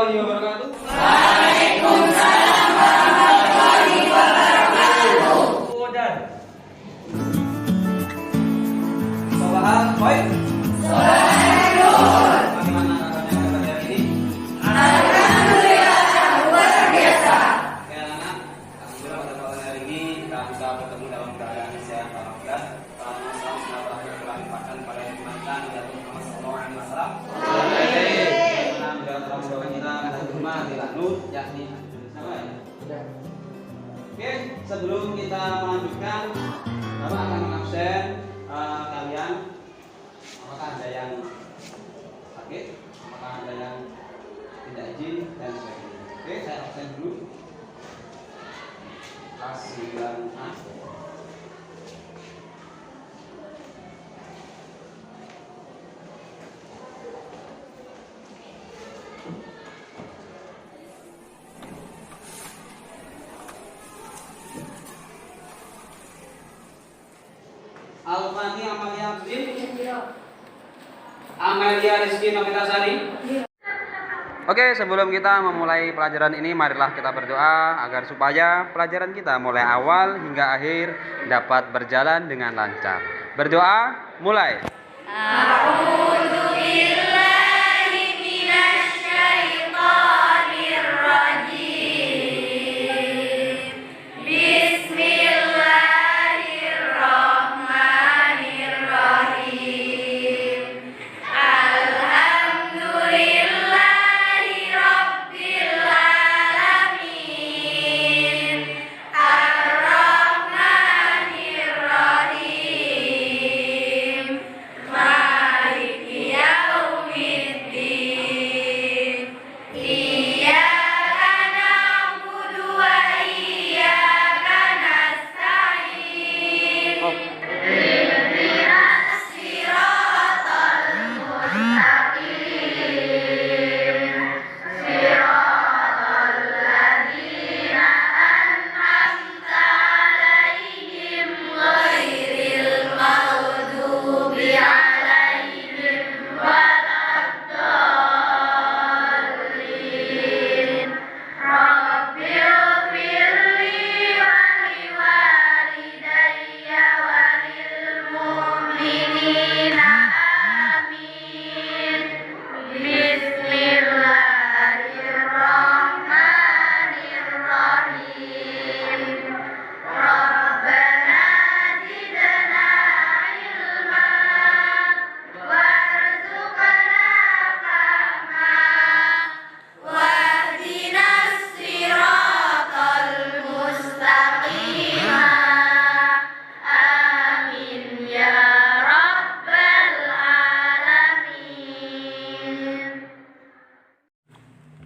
warahmatullahi wabarakatuh. Waalaikumsalam warahmatullahi wabarakatuh. Dan Sobahan, baik. Sobahanur. Bagaimana kabarnya pada hari ini? Alhamdulillah luar biasa. Ya anak, alhamdulillah pada pagi hari ini kita bisa bertemu dalam keadaan sehat walafiat. Salam silaturahmi telah dilimpahkan pada mantan dan Muhammad sallallahu alaihi wasallam. Alhamdulillah telah membawa kita ke rumah di Lanut, yakni Oke, sebelum kita melanjutkan, Bapak akan mengabsen kalian. Apakah ada yang sakit? Apakah ada yang tidak izin dan sebagainya? Oke, saya absen dulu. Kelas 9A. Alfani Amalia Abdin, Amelia Rizky Novitasari. Oke, sebelum kita memulai pelajaran ini, marilah kita berdoa agar supaya pelajaran kita mulai awal hingga akhir dapat berjalan dengan lancar. Berdoa, mulai.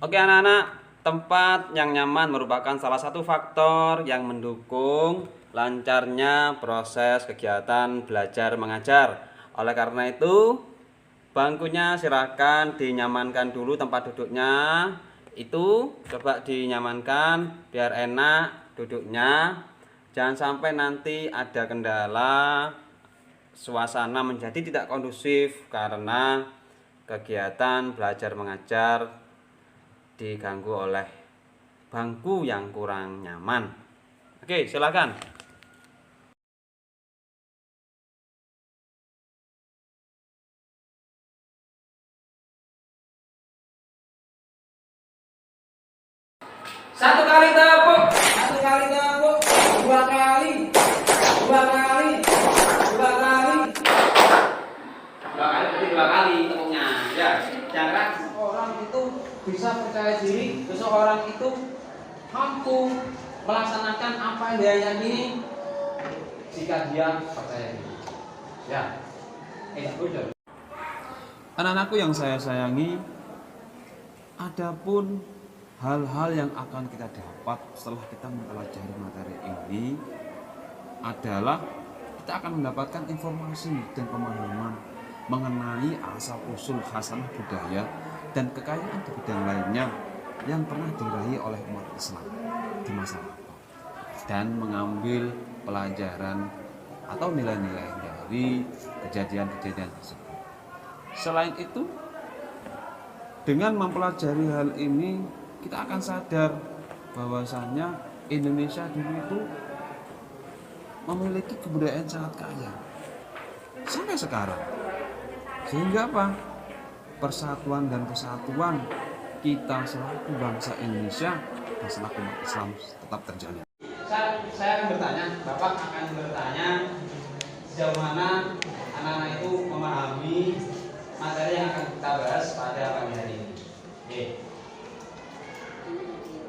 Oke anak-anak, tempat yang nyaman merupakan salah satu faktor yang mendukung lancarnya proses kegiatan belajar mengajar. Oleh karena itu, bangkunya silakan dinyamankan dulu, tempat duduknya itu coba dinyamankan biar enak duduknya. Jangan sampai nanti ada kendala, suasana menjadi tidak kondusif karena kegiatan belajar mengajar diganggu oleh bangku yang kurang nyaman. Oke, silakan. Satu kali tepuk, satu kali tepuk, dua kali, dua kali, dua kali, dua kali tepuknya. Ya, jangan orang itu bisa percaya diri, seseorang itu mampu melaksanakan apa yang dia yakini jika dia percaya diri. Ya, bocor. Anak-anakku yang saya sayangi, adapun hal-hal yang akan kita dapat setelah kita mempelajari materi ini adalah kita akan mendapatkan informasi dan pemahaman mengenai asal-usul hasanah budaya dan kekayaan di bidang lainnya yang pernah diraih oleh umat Islam di masa lalu, dan mengambil pelajaran atau nilai-nilai dari kejadian-kejadian tersebut. Selain itu, Dengan mempelajari hal ini, kita akan sadar bahwasanya Indonesia dulu itu memiliki kebudayaan sangat kaya sampai sekarang. Sehingga apa? Persatuan dan kesatuan kita selaku bangsa Indonesia dan selaku umat Islam tetap terjalin. Saya akan bertanya, Bapak akan bertanya sejauh mana anak-anak itu memahami materi yang akan kita bahas pada pagi hari ini. Oke.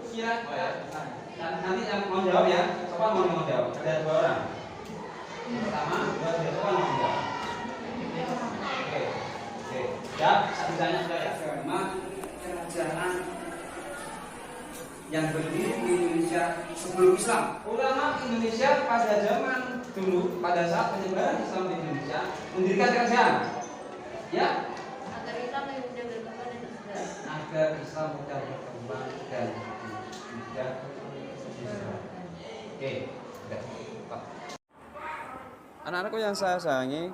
Kira, nanti yang mau jawab ya, siapa mau jawab? Ada 2 orang. Yang pertama, siapa mau jawab? Oke. Siap, satu tanya sudah ya. Nama kerajaan yang berdiri di Indonesia sebelum Islam. Ulama Indonesia pada zaman dulu, pada saat penyebaran Islam di Indonesia, mendirikan kerajaan. Ya. Agar Islam mudah berkembang dan sejahtera. Agar Islam mudah berkembang dan sejahtera. Oke. Anak-anakku yang saya sayangi,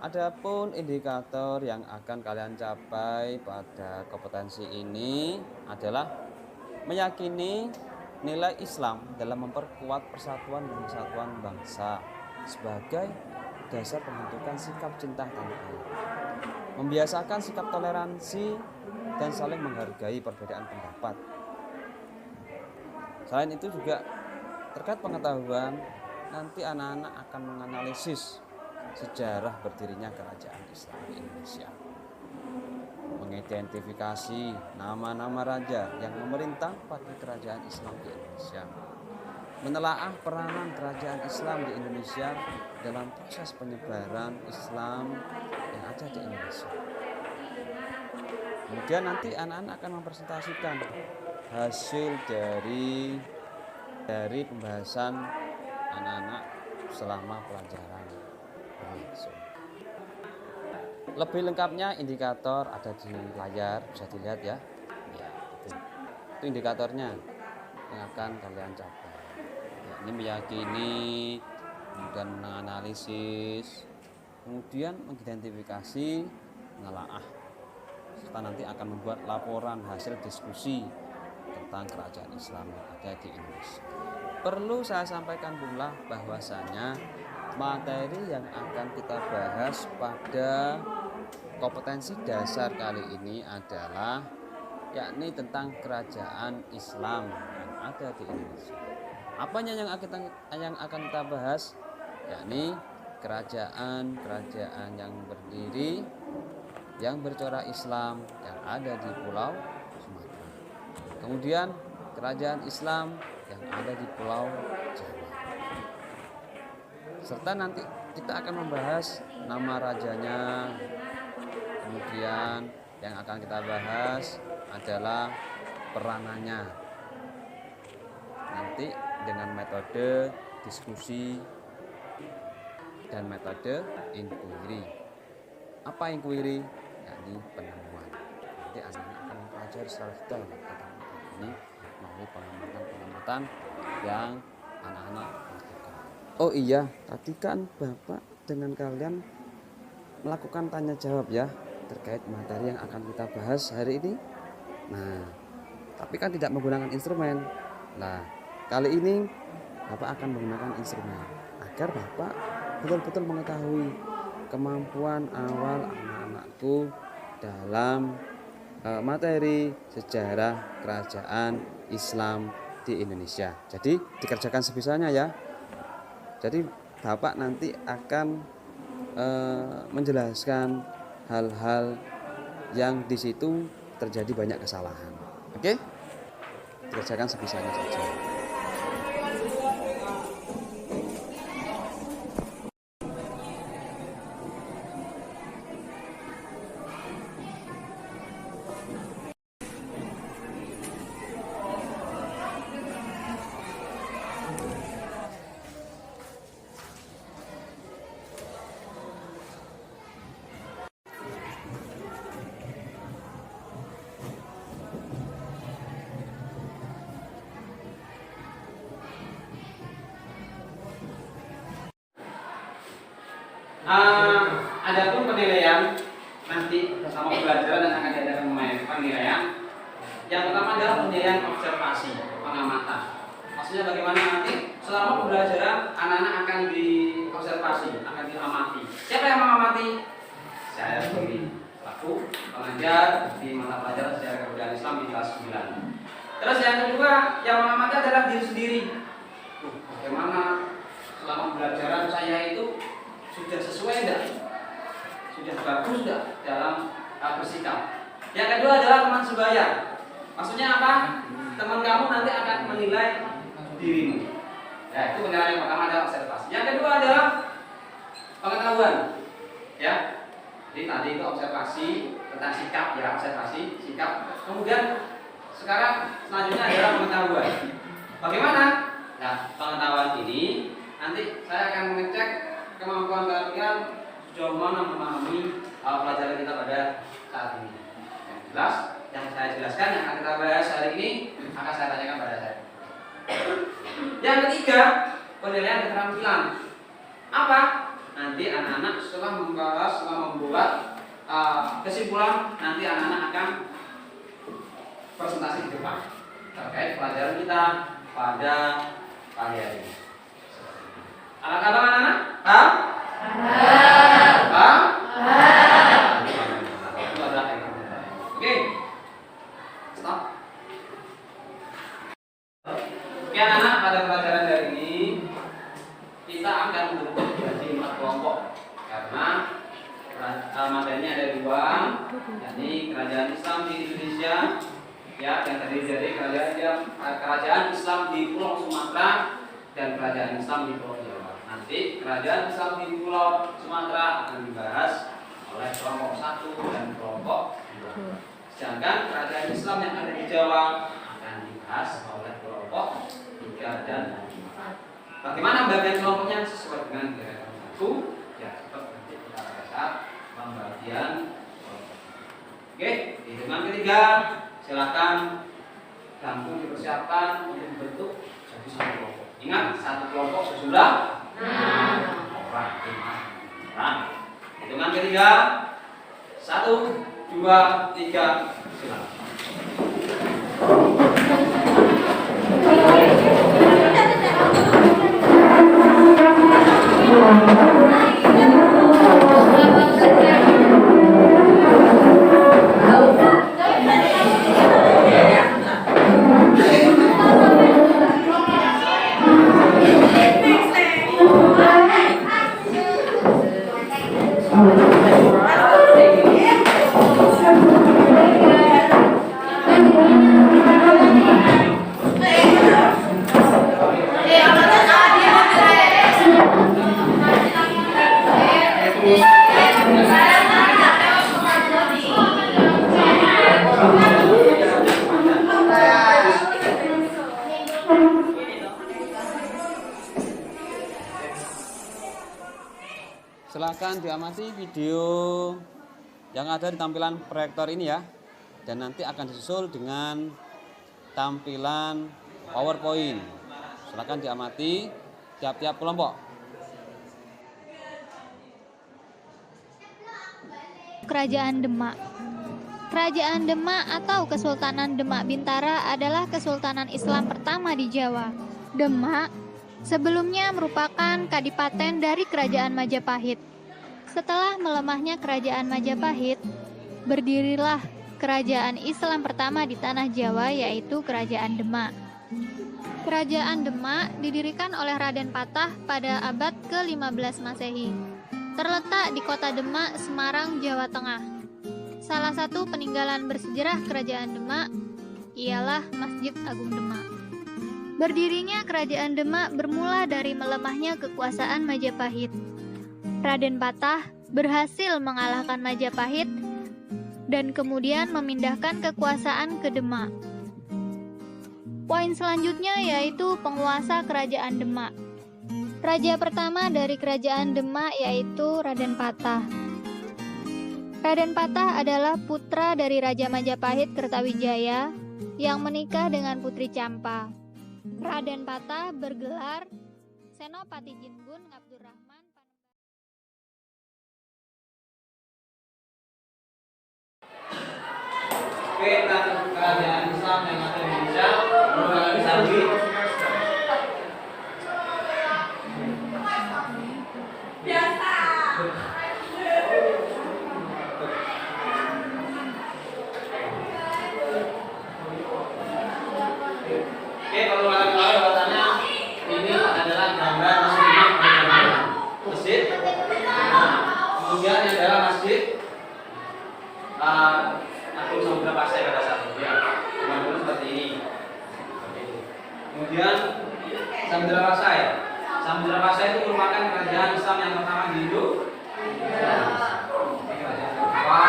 adapun indikator yang akan kalian capai pada kompetensi ini adalah meyakini nilai Islam dalam memperkuat persatuan dan kesatuan bangsa sebagai dasar pembentukan sikap cinta tanah air, membiasakan sikap toleransi dan saling menghargai perbedaan pendapat. Selain itu juga terkait pengetahuan, nanti anak-anak akan menganalisis sejarah berdirinya kerajaan Islam di Indonesia, mengidentifikasi nama-nama raja yang memerintah pada kerajaan Islam di Indonesia, menelaah peranan kerajaan Islam di Indonesia dalam proses penyebaran Islam yang ada di Indonesia. Kemudian nanti anak-anak akan mempresentasikan hasil dari pembahasan anak-anak selama pelajaran berlangsung. Lebih lengkapnya indikator ada di layar, bisa dilihat ya. Ya, itu indikatornya yang akan kalian capai. Ya, ini meyakini, kemudian menganalisis, kemudian mengidentifikasi, menelaah, serta nanti akan membuat laporan hasil diskusi tentang kerajaan Islam yang ada di Indonesia. Perlu saya sampaikan pula bahwasanya materi yang akan kita bahas pada kompetensi dasar kali ini adalah yakni tentang kerajaan Islam yang ada di Indonesia. Apanya yang akan kita bahas? Yakni kerajaan yang berdiri, yang bercorak Islam yang ada di Pulau Sumatera. Kemudian kerajaan Islam yang ada di Pulau Jawa. Serta nanti kita akan membahas nama rajanya. Kemudian yang akan kita bahas adalah peranannya. Nanti dengan metode diskusi dan metode inquiry. Apa inquiry? Yakni penemuan. Nanti anak-anak akan mempelajari secara detail tentang ini melalui pengamatan yang anak-anak lakukan. Oh iya, tadi kan Bapak dengan kalian melakukan tanya jawab ya terkait materi yang akan kita bahas hari ini. Nah, tapi kan tidak menggunakan instrumen. Nah, kali ini Bapak akan menggunakan instrumen agar Bapak betul-betul mengetahui kemampuan awal anak-anakku dalam materi sejarah kerajaan Islam di Indonesia. Jadi dikerjakan sebisanya ya. Jadi Bapak nanti akan menjelaskan hal-hal yang di situ terjadi banyak kesalahan. Oke? Dikerjakan sebisanya saja. Adapun penilaian nanti sama pembelajaran dan akan diadakan penilaian. Yang pertama adalah penilaian observasi, pengamatan. Maksudnya bagaimana nanti selama pembelajaran anak-anak akan diobservasi, akan diamati. Siapa yang mengamati? Saya sendiri, selaku pengajar di mata pelajaran sejarah kebudayaan Islam di kelas 9. Terus yang kedua yang mengamati adalah diri sendiri. Bagaimana selama pembelajaran saya itu sudah sesuai enggak? Sudah bagus enggak dalam bersikap? Yang kedua adalah teman sebaya. Maksudnya apa? Teman kamu nanti akan menilai dirimu. Ya, itu penilaian yang pertama adalah observasi. Yang kedua adalah pengetahuan. Ya. Jadi tadi itu observasi tentang sikap, ya observasi sikap. Kemudian sekarang selanjutnya adalah pengetahuan. Bagaimana? Nah, pengetahuan ini nanti saya akan mengecek kemampuan kalian sejauh mana memahami pelajaran kita pada saat ini. Yang jelas, yang saya jelaskan yang akan kita bahas hari ini akan saya tanyakan pada saya. Yang ketiga, penilaian keterampilan. Apa? Nanti anak-anak setelah membahas, setelah membuat kesimpulan, nanti anak-anak akan presentasi di depan terkait pelajaran kita pada pagi hari ini. Anak apa anak-anak? Paham? Paham? Itu adalah teknik. Oke. Stop. Oke anak-anak, pada pelajaran hari ini kita akan membentuk jadi 4 kelompok karena materinya ada 2, yakni kerajaan Islam di Indonesia, ya, yang terdiri dari kerajaan Islam di Pulau Sumatera dan kerajaan Islam di Pulau Jawa. Nanti kerajaan Islam di Pulau Sumatera akan dibahas oleh kelompok 1 dan kelompok 2. Sedangkan kerajaan Islam yang ada di Jawa akan dibahas oleh kelompok 3 dan 4. Bagaimana pembagian kelompoknya sesuai dengan diagram 1? Ya, tetap nanti kita pada saat pembagian kelompok. Oke, di hitungan ketiga silakan bangku dipersiapkan untuk membentuk jadi 1 kelompok. Ingat, 1 kelompok sejumlah 6 orang. Nah, hitungan ketiga 1, 2, 3, silakan. Silahkan diamati video yang ada di tampilan proyektor ini ya. Dan nanti akan disusul dengan tampilan PowerPoint. Silahkan diamati tiap-tiap kelompok. Kerajaan Demak. Kerajaan Demak atau Kesultanan Demak Bintara adalah kesultanan Islam pertama di Jawa. Demak sebelumnya merupakan kadipaten dari Kerajaan Majapahit. Setelah melemahnya Kerajaan Majapahit, berdirilah kerajaan Islam pertama di tanah Jawa, yaitu Kerajaan Demak. Kerajaan Demak didirikan oleh Raden Patah pada abad ke-15 Masehi. Terletak di kota Demak, Semarang, Jawa Tengah. Salah satu peninggalan bersejarah Kerajaan Demak ialah Masjid Agung Demak. Berdirinya Kerajaan Demak bermula dari melemahnya kekuasaan Majapahit. Raden Patah berhasil mengalahkan Majapahit dan kemudian memindahkan kekuasaan ke Demak. Poin selanjutnya yaitu penguasa Kerajaan Demak. Raja pertama dari Kerajaan Demak yaitu Raden Patah. Raden Patah adalah putra dari Raja Majapahit Kertawijaya yang menikah dengan Putri Campa. Raden Patah bergelar Senopati Jinbun Ngabdurrahman. yang pertama di Hindu? Kerajaan kedua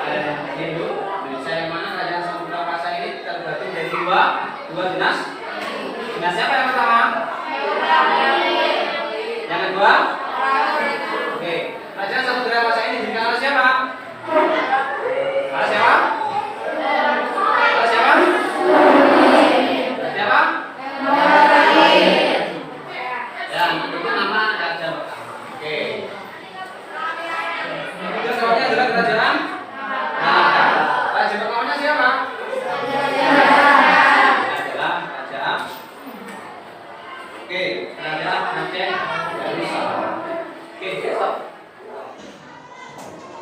ada Hindu. Indonesia yang mana kerajaan Samudra Pasai ini terbagi dari dua dinas. Dinas siapa yang pertama? Yang kedua? Oke, kerajaan Samudra Pasai ini didirikan oleh siapa? Oleh siapa? Oleh siapa? Siapa? Ya, itu nama raja pertama. Oke. Terus namanya adalah kerajaan. Nah, raja pertamanya siapa? Adalah raja. Oke, kerajaan Aceh Darussalam. Oke, stop.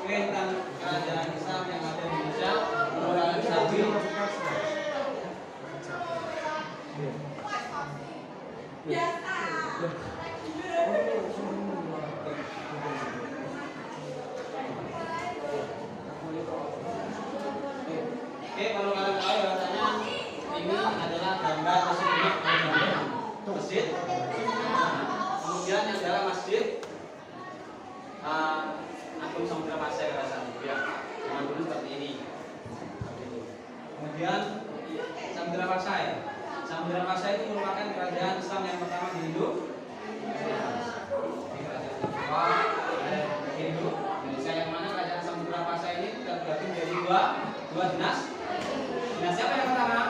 Oke, tentang kerajaan Islam yang ada di Indonesia, Nurul Sabi. Oke, kalau kalian tahu rasanya ini adalah gambar masjid. Kemudian yang dalam masjid Agung Samudra Pasai rasanya, ya. Dengan dulu seperti ini. Kemudian Samudra Pasai. Samudra Pasai itu merupakan kerajaan Islam yang pertama di Hindu. Kerajaan kedua ada Hindu. Indonesia yang mana kerajaan Samudra Pasai ini terbagi dari dua dinas. Dinas siapa yang pertama?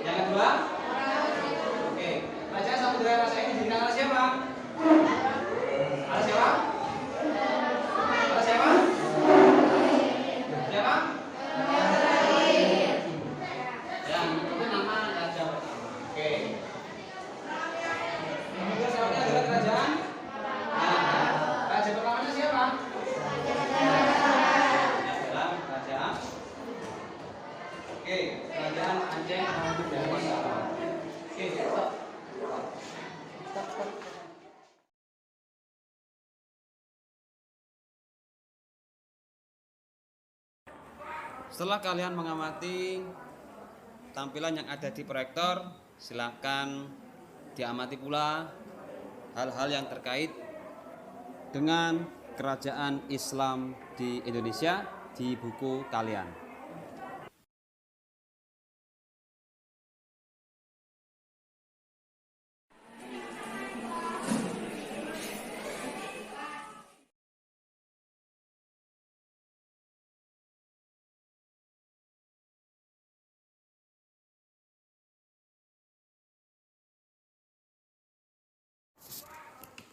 Yang kedua? Oke, kerajaan Samudra Pasai ini didirikan oleh siapa? Oleh siapa? Oleh siapa? Siapa? Yang itu nama raja pertama. Oke. Kemudian selanjutnya adalah kerajaan. Nah, raja pertamanya siapa? Adalah kerajaan. Oke, kerajaan Aceh Darussalam. Oke, stop. Setelah kalian mengamati tampilan yang ada di proyektor, silahkan diamati pula hal-hal yang terkait dengan kerajaan Islam di Indonesia di buku kalian.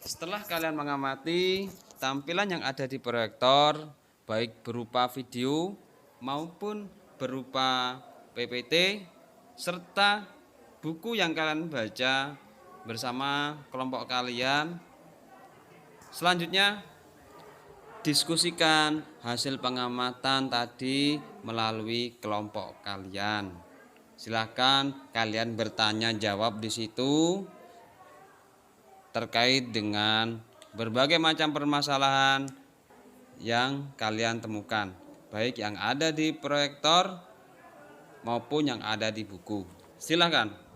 Setelah kalian mengamati tampilan yang ada di proyektor, baik berupa video maupun berupa PPT, serta buku yang kalian baca bersama kelompok kalian, selanjutnya diskusikan hasil pengamatan tadi melalui kelompok kalian. Silahkan kalian bertanya jawab di situ terkait dengan berbagai macam permasalahan yang kalian temukan, baik yang ada di proyektor maupun yang ada di buku. Silahkan.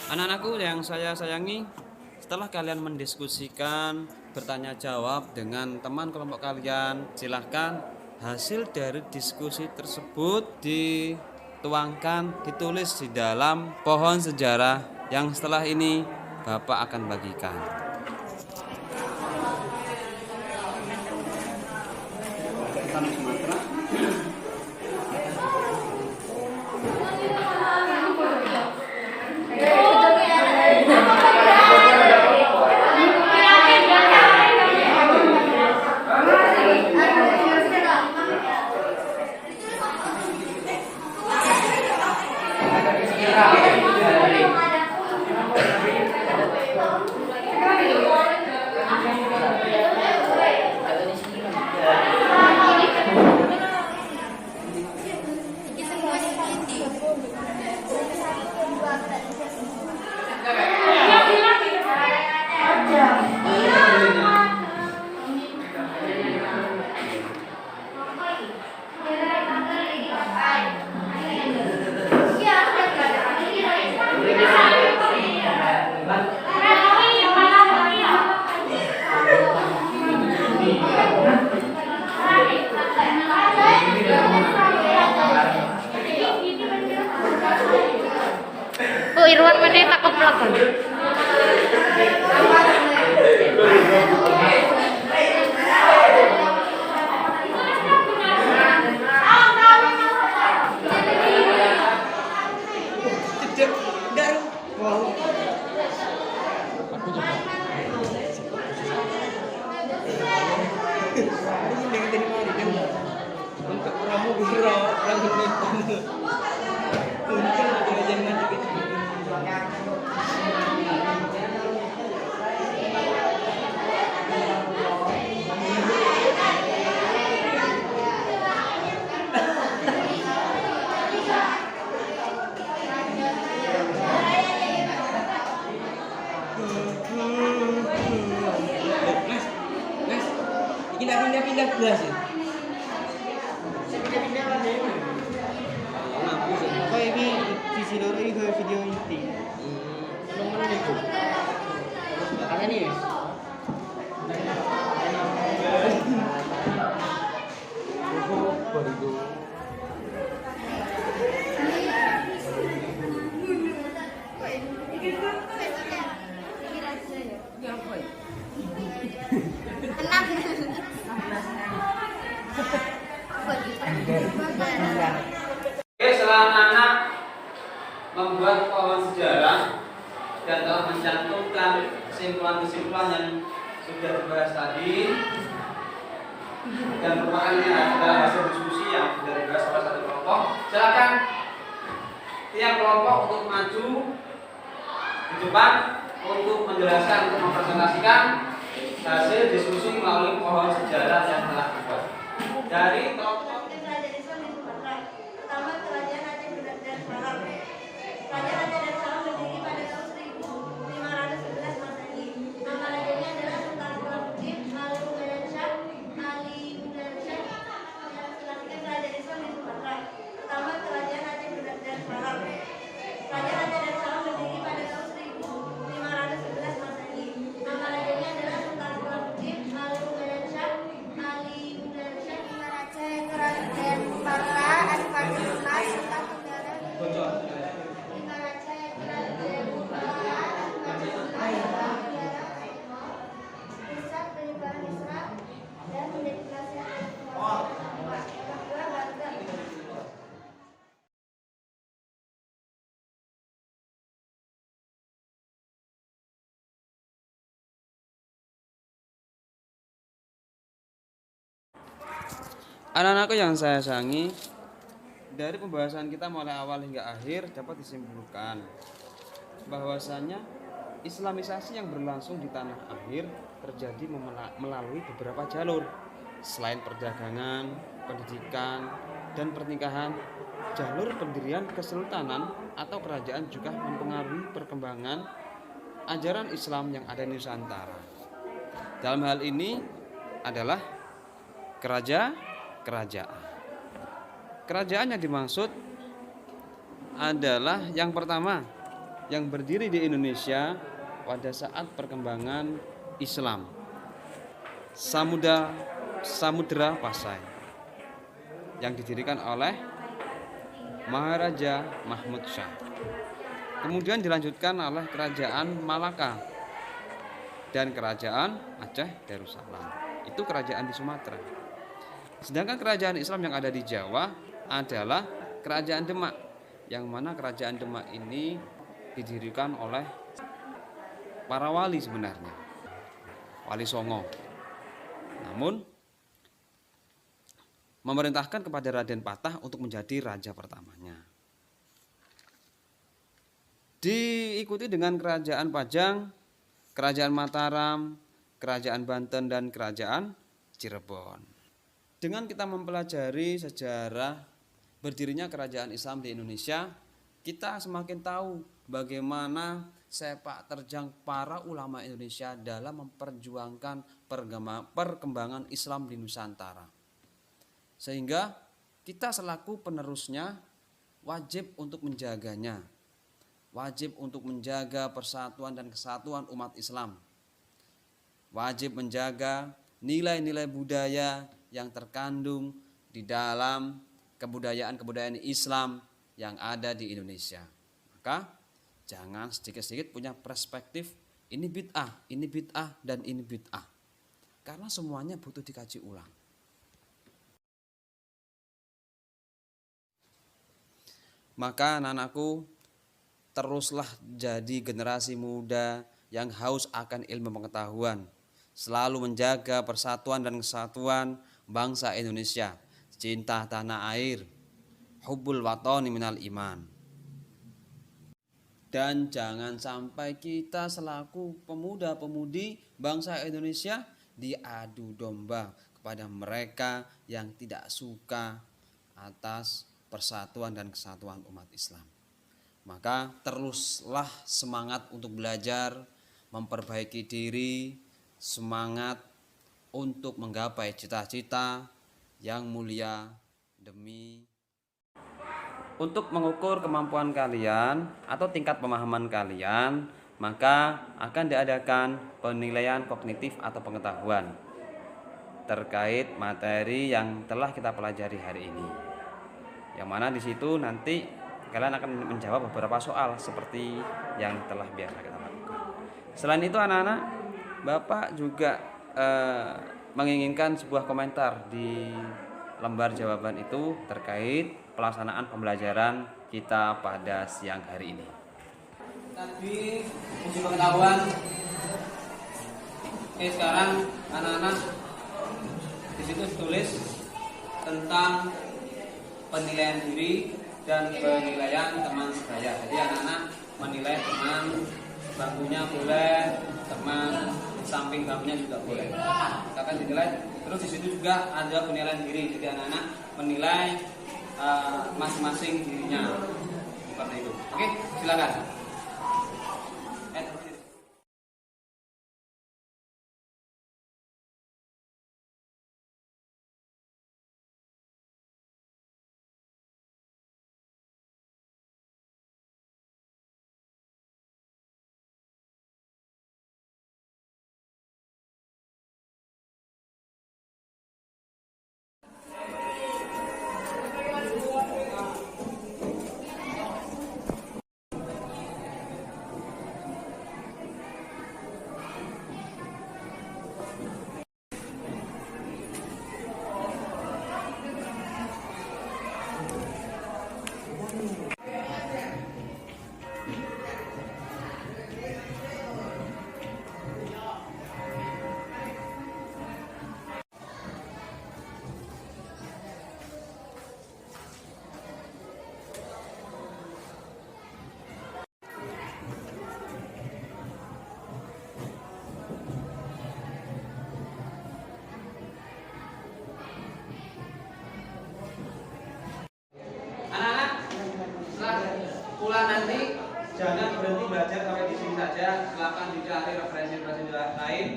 Anak-anakku yang saya sayangi, setelah kalian mendiskusikan, bertanya jawab dengan teman kelompok kalian, silahkan hasil dari diskusi tersebut dituangkan, ditulis di dalam pohon sejarah yang setelah ini Bapak akan bagikan. Untuk ramu biro rambut untung jangan mati gitu. Mas, ini pindah-pindah kelas ya? Oh ini sisi loro ini kayak video inti. Belum menit itu. Makanya nih. Oke, setelah anak membuat pohon sejarah dan telah mencantumkan kesimpulan-kesimpulan yang sudah dibahas tadi dan merupakan ini adalah hasil diskusi yang sudah dibahas oleh satu kelompok, silakan tiap kelompok untuk maju di depan untuk menjelaskan, untuk mempresentasikan hasil diskusi melalui pohon sejarah yang telah dibuat dari kelompok. Kerajaan Islam di Sumatera. Pertama, Kerajaan Aceh Darussalam. Kerajaan Aceh Darussalam berdiri pada tahun 1511 Masehi. Nama rajanya adalah Sultan Salahuddin Ali Muhammad Shah. Kerajaan Islam di Sumatera. Pertama, Kerajaan Aceh Darussalam. Kerajaan Aceh Darussalam berdiri pada tahun 1511 Masehi. Nama rajanya adalah Sultan Salahuddin Ali Muhammad Shah. Kerajaan Sumatera, Adipati Mas, Sultan Tenggara. Kerajaan Sumatera, Adipati Mas, pusat penyebaran Islam dan menjadi kerajaan kedua Banten. Anak-anakku yang saya sayangi, dari pembahasan kita mulai awal hingga akhir dapat disimpulkan bahwasanya Islamisasi yang berlangsung di tanah air terjadi melalui beberapa jalur. Selain perdagangan, pendidikan, dan pernikahan, jalur pendirian kesultanan atau kerajaan juga mempengaruhi perkembangan ajaran Islam yang ada di Nusantara. Dalam hal ini adalah kerajaan. Kerajaan yang dimaksud adalah yang pertama yang berdiri di Indonesia pada saat perkembangan Islam, Samudra Pasai, yang didirikan oleh Maharaja Mahmud Shah. Kemudian dilanjutkan oleh Kerajaan Malaka dan Kerajaan Aceh Darussalam. Itu kerajaan di Sumatera. Sedangkan kerajaan Islam yang ada di Jawa adalah Kerajaan Demak, yang mana Kerajaan Demak ini didirikan oleh para wali sebenarnya, Wali Songo. Namun memerintahkan kepada Raden Patah untuk menjadi raja pertamanya. Diikuti dengan Kerajaan Pajang, Kerajaan Mataram, Kerajaan Banten, dan Kerajaan Cirebon. Dengan kita mempelajari sejarah berdirinya kerajaan Islam di Indonesia, kita semakin tahu bagaimana sepak terjang para ulama Indonesia dalam memperjuangkan perkembangan Islam di Nusantara. Sehingga kita selaku penerusnya wajib untuk menjaganya, wajib untuk menjaga persatuan dan kesatuan umat Islam, wajib menjaga nilai-nilai budaya yang terkandung di dalam kebudayaan Islam yang ada di Indonesia. Maka Jangan sedikit-sedikit punya perspektif ini bid'ah, dan ini bid'ah. Karena semuanya butuh dikaji ulang. Maka anak-anakku, teruslah jadi generasi muda yang haus akan ilmu pengetahuan, selalu menjaga persatuan dan kesatuan bangsa Indonesia, cinta tanah air, hubbul watani minal iman. Dan jangan sampai kita selaku pemuda-pemudi bangsa Indonesia diadu domba kepada mereka yang tidak suka atas persatuan dan kesatuan umat Islam. Maka teruslah semangat untuk belajar, memperbaiki diri, semangat untuk menggapai cita-cita yang mulia demi untuk mengukur kemampuan kalian atau tingkat pemahaman kalian, maka akan diadakan penilaian kognitif atau pengetahuan terkait materi yang telah kita pelajari hari ini. Yang mana di situ nanti kalian akan menjawab beberapa soal seperti yang telah biasa kita lakukan. Selain itu anak-anak, Bapak juga menginginkan sebuah komentar di lembar jawaban itu terkait pelaksanaan pembelajaran kita pada siang hari ini. Tadi uji pengetahuan. Oke, sekarang anak-anak di situ tulis tentang penilaian diri dan penilaian teman sebaya. Jadi anak-anak menilai teman bangkunya boleh, teman samping bangkunya juga boleh. Akan dinilai. Terus di situ juga ada penilaian diri. Jadi anak-anak menilai masing-masing dirinya. Seperti itu. Oke, silakan. Nanti jangan berhenti belajar sampai di sini saja. Silakan dicari referensi-referensi lain,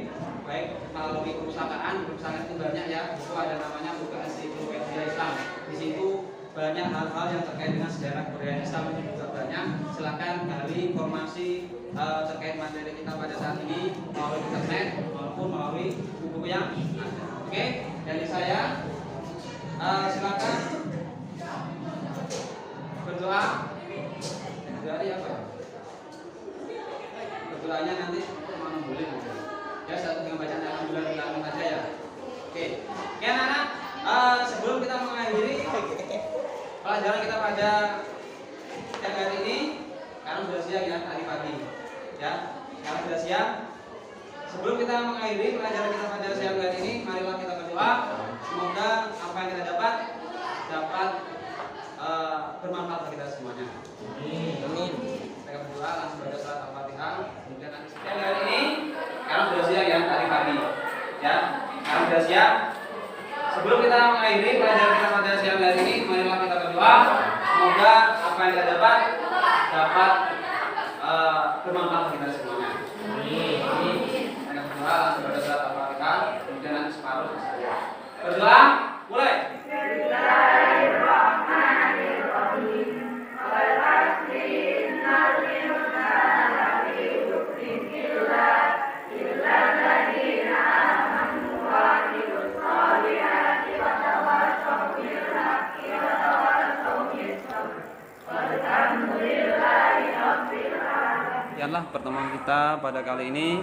baik melalui perpustakaan itu banyak ya. Itu ada namanya buku Ensiklopedia Islam. Di situ banyak hal-hal yang terkait dengan sejarah kebudayaan Islam itu juga banyak. Silakan gali informasi terkait materi kita pada saat ini melalui internet maupun melalui buku yang ada. Oke, dari saya silakan berdoa. Dari apa? Berdoanya nanti mana boleh. Ya, satu dengan bacaan alhamdulillah aja ya. Oke. Oke anak-anak, sebelum kita mengakhiri pelajaran kita pada siang hari ini, karena sudah siang ya tadi pagi. Ya, karena sudah siang. Sebelum kita mengakhiri pelajaran kita pada siang hari ini, marilah kita berdoa. Semoga apa yang kita dapat bermanfaat bagi kita semuanya. Amin. Saya berdoa langsung baca surat Al-Fatihah. Kemudian nanti hari ini, karena sudah siang ya tadi pagi. Ya, karena sudah siang. Sebelum kita mengakhiri pelajaran kita pada siang hari ini, marilah kita berdoa. Semoga apa yang kita dapat bermanfaat bagi kita semuanya. Amin. Saya berdoa langsung baca surat Al-Fatihah. Kemudian nanti separuh. Berdoa, mulai. Alhamdulillahirabbil alamin. Demikianlah pertemuan kita pada kali ini.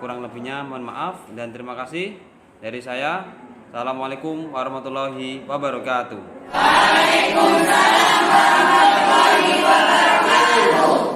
Kurang lebihnya mohon maaf dan terima kasih dari saya. Assalamualaikum warahmatullahi wabarakatuh. Waalaikumsalam warahmatullahi wabarakatuh.